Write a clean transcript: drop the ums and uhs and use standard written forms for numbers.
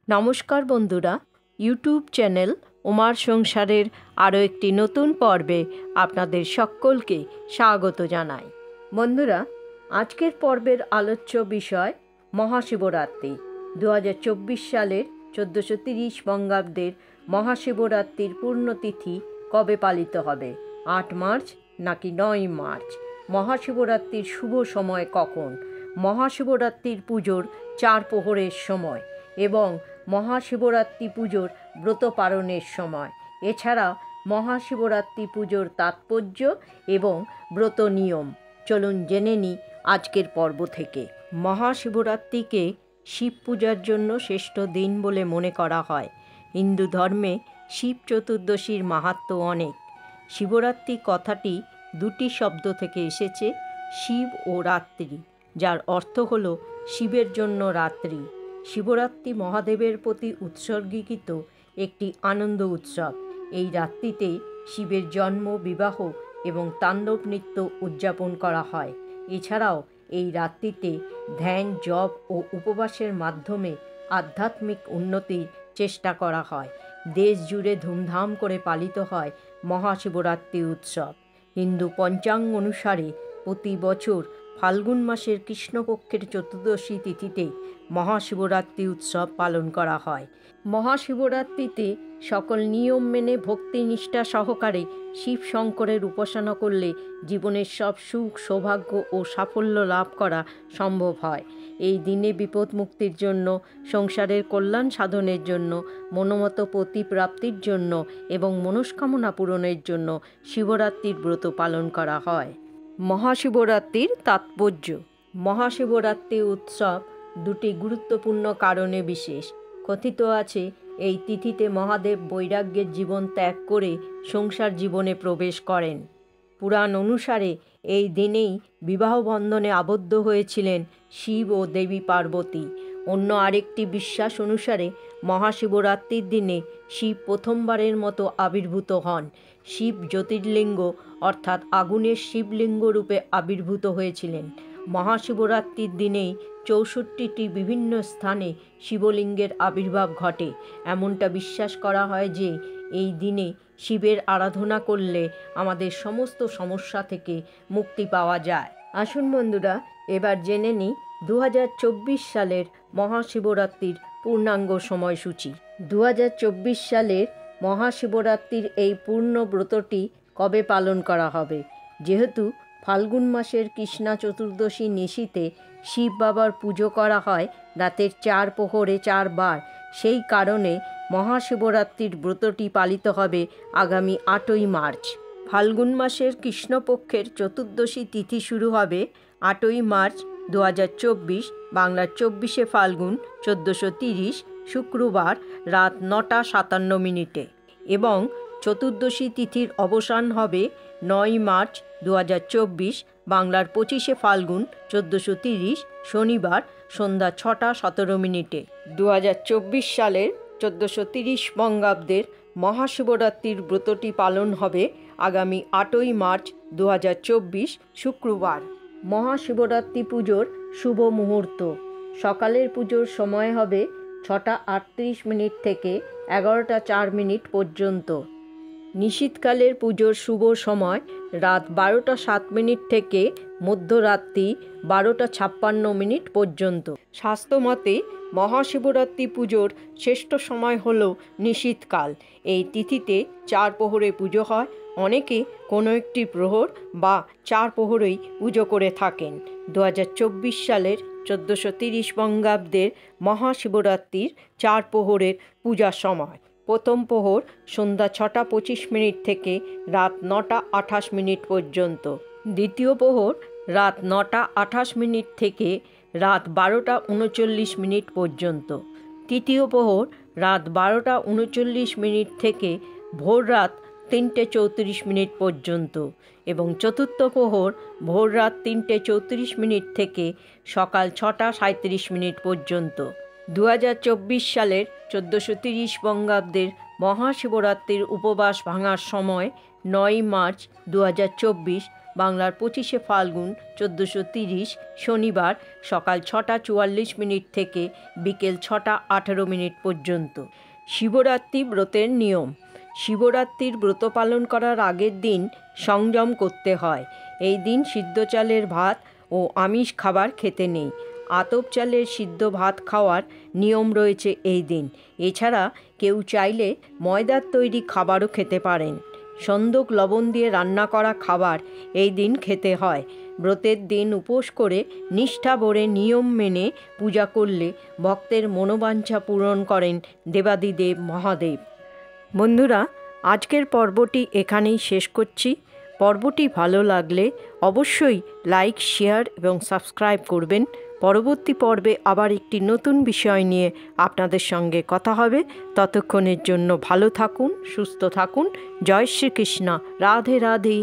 নমস্কার বন্ধুরা, YouTube channel উমার সংসারের আরও একটি নতুন পর্বে আপনাদের সকলকে স্বাগত জানাই। বন্ধুরা, আজকের পর্বের আলোচ্য বিষয় মহাশিবরাত্রি। 2024 সালের 1430 বঙ্গাব্দের মহাশিবরাত্রির পূর্ণতিথি কবে পালিত হবে? 8 মার্চ নাকি 9 মার্চ? মহাশিবরাত্রির শুভ সময় কখন? মহাশিবরাত্রির পুজোর 4 প্রহরের সময় এবং মহাশিবরাত্রি পুজোর ব্রত পালনের সময়, এছাড়া মহাশিবরাত্রি পুজোর তাৎপর্য এবং ব্রত নিয়ম চলুন জেনে নিই আজকের পর্ব থেকে। মহাশিবরাত্রিকে শিব পূজার জন্য শ্রেষ্ঠ দিন বলে মনে করা হয়। হিন্দু ধর্মে শিব চতুর্দশীর মাহাত্ম্য অনেক। শিবরাত্রি কথাটি দুটি শব্দ থেকে এসেছে, শিব ও রাত্রি, যার অর্থ হল শিবের জন্য রাত্রি। শিবরাত্রি মহাদেবের প্রতি উৎসর্গীকৃত একটি আনন্দ উৎসব। এই রাত্রিতে শিবের জন্ম, বিবাহ এবং তাণ্ডব নৃত্য উদযাপন করা হয়। এছাড়াও এই রাত্রিতে ধ্যান, জপ ও উপবাসের মাধ্যমে আধ্যাত্মিক উন্নতির চেষ্টা করা হয়। দেশ জুড়ে ধুমধাম করে পালিত হয় মহাশিবরাত্রি উৎসব। হিন্দু পঞ্চাঙ্গ অনুসারে প্রতি বছর ফাল্গুন মাসের কৃষ্ণপক্ষের চতুর্দশী তিথিতে মহাশিবরাত্রি উৎসব পালন করা হয়। মহাশিবরাত্রিতে সকল নিয়ম মেনে ভক্তি নিষ্ঠা সহকারে শিব শঙ্করের উপাসনা করলে জীবনের সব সুখ, সৌভাগ্য ও সাফল্য লাভ করা সম্ভব হয়। এই দিনে বিপদ মুক্তির জন্য, সংসারের কল্যাণ সাধনের জন্য, মনোমত প্রতিপ্রাপ্তির জন্য এবং মনস্কামনা পূরণের জন্য শিবরাত্রির ব্রত পালন করা হয়। মহাশিবরাত্রির তাৎপর্য। মহাশিবরাত্রি উৎসব দুটি গুরুত্বপূর্ণ কারণে বিশেষ। কথিত আছে, এই তিথিতে মহাদেব বৈরাগ্যের জীবন ত্যাগ করে সংসার জীবনে প্রবেশ করেন। পুরাণ অনুসারে এই দিনেই বিবাহ বন্ধনে আবদ্ধ হয়েছিলেন শিব ও দেবী পার্বতী। অন্য আরেকটি বিশ্বাস অনুসারে মহাশিবরাত্রির দিনে শিব প্রথমবারের মতো আবির্ভূত হন। শিব জ্যোতির্লিঙ্গ অর্থাৎ আগুনের শিবলিঙ্গ রূপে আবির্ভূত হয়েছিলেন। মহাশিবরাত্রির দিনেই 64টি বিভিন্ন স্থানে শিবলিঙ্গের আবির্ভাব ঘটে। এমনটা বিশ্বাস করা হয় যে এই দিনে শিবের আরাধনা করলে আমাদের সমস্ত সমস্যা থেকে মুক্তি পাওয়া যায়। আসুন বন্ধুরা, এবার জেনে নিই 2024 সালের মহাশিবরাত্রির পূর্ণাঙ্গ সময়সূচি। 2024 সালের মহাশিবরাত্রির এই পূর্ণ ব্রতটি কবে পালন করা হবে? যেহেতু ফাল্গুন মাসের কৃষ্ণা চতুর্দশী নিশীতে শিব বাবার পুজো করা হয় রাতের 4 প্রহরে 4 বার, সেই কারণে মহাশিবরাত্রির ব্রতটি পালিত হবে আগামী 8ই মার্চ। ফাল্গুন মাসের কৃষ্ণপক্ষের চতুর্দশী তিথি শুরু হবে 8ই মার্চ 2024, বাংলার 24শে ফাল্গুন 1430 শুক্রবার রাত 9টা 57 মিনিটে এবং চতুর্দশী তিথির অবসান হবে 9 মার্চ 2024, বাংলার 25শে ফাল্গুন 1430 শনিবার সন্ধ্যা 6টা 17 মিনিটে। 2024 সালের 1430 বঙ্গাব্দের মহাশিবরাত্রির ব্রতটি পালন হবে আগামী 8ই মার্চ 2024 শুক্রবার। মহাশিবরাত্রি পুজোর শুভ মুহূর্ত। সকালের পুজোর সময় হবে 6টা 38 মিনিট থেকে 11টা 4 মিনিট পর্যন্ত। নিশীথকালের পুজোর শুভ সময় রাত 12টা 7 মিনিট থেকে মধ্যরাত্রি 12টা 56 মিনিট পর্যন্ত। শাস্ত্রমতে মহাশিবরাত্রি পুজোর শ্রেষ্ঠ সময় হল নিশীথকাল। এই তিথিতে 4 প্রহরে পুজো হয়। অনেকে কোনো একটি প্রহর বা 4 প্রহরেই পুজো করে থাকেন। 2024 সালের 1430 বঙ্গাব্দের মহাশিবরাত্রির 4 প্রহরের পূজার সময়: প্রথম প্রহর সন্ধ্যা 6টা 25 মিনিট থেকে রাত 9টা 28 মিনিট পর্যন্ত। দ্বিতীয় প্রহর রাত 9টা 28 মিনিট থেকে রাত 12টা 39 মিনিট পর্যন্ত। তৃতীয় প্রহর রাত 12টা 39 মিনিট থেকে ভোর রাত 3টে 34 মিনিট পর্যন্ত এবং চতুর্থ প্রহর ভোর রাত 3টে 34 মিনিট থেকে সকাল 6টা 37 মিনিট পর্যন্ত। 2024 সালের 1430 বঙ্গাব্দের মহাশিবরাত্রির উপবাস ভাঙার সময় 9 মার্চ 2024, বাংলার 25শে ফাল্গুন 1430 শনিবার সকাল 6:44 থেকে বিকেল 6:18 পর্যন্ত। শিবরাত্রি ব্রতের নিয়ম। শিবরাত্রির ব্রত পালন করার আগের দিন সংযম করতে হয়। এই দিন সিদ্ধ চালের ভাত ও আমিষ খাবার খেতে নেই। আতপ চালের সিদ্ধ ভাত খাওয়ার নিয়ম রয়েছে এই দিন। এছাড়া কেউ চাইলে ময়দার তৈরি খাবারও খেতে পারেন। সন্দক লবণ দিয়ে রান্না করা খাবার এই দিন খেতে হয়। ব্রতের দিন উপোস করে নিষ্ঠা ভরে নিয়ম মেনে পূজা করলে ভক্তের মনোবাঞ্ছা পূরণ করেন দেবাদিদেব মহাদেব। বন্ধুরা, আজকের পর্বটি এখানেই শেষ করছি। পর্বটি ভালো লাগলে অবশ্যই লাইক, শেয়ার এবং সাবস্ক্রাইব করবেন। পরবর্তী পর্বে আবার একটি নতুন বিষয় নিয়ে আপনাদের সঙ্গে কথা হবে। ততক্ষণের জন্য ভালো থাকুন, সুস্থ থাকুন। জয় শ্রীকৃষ্ণ। রাধে রাধে।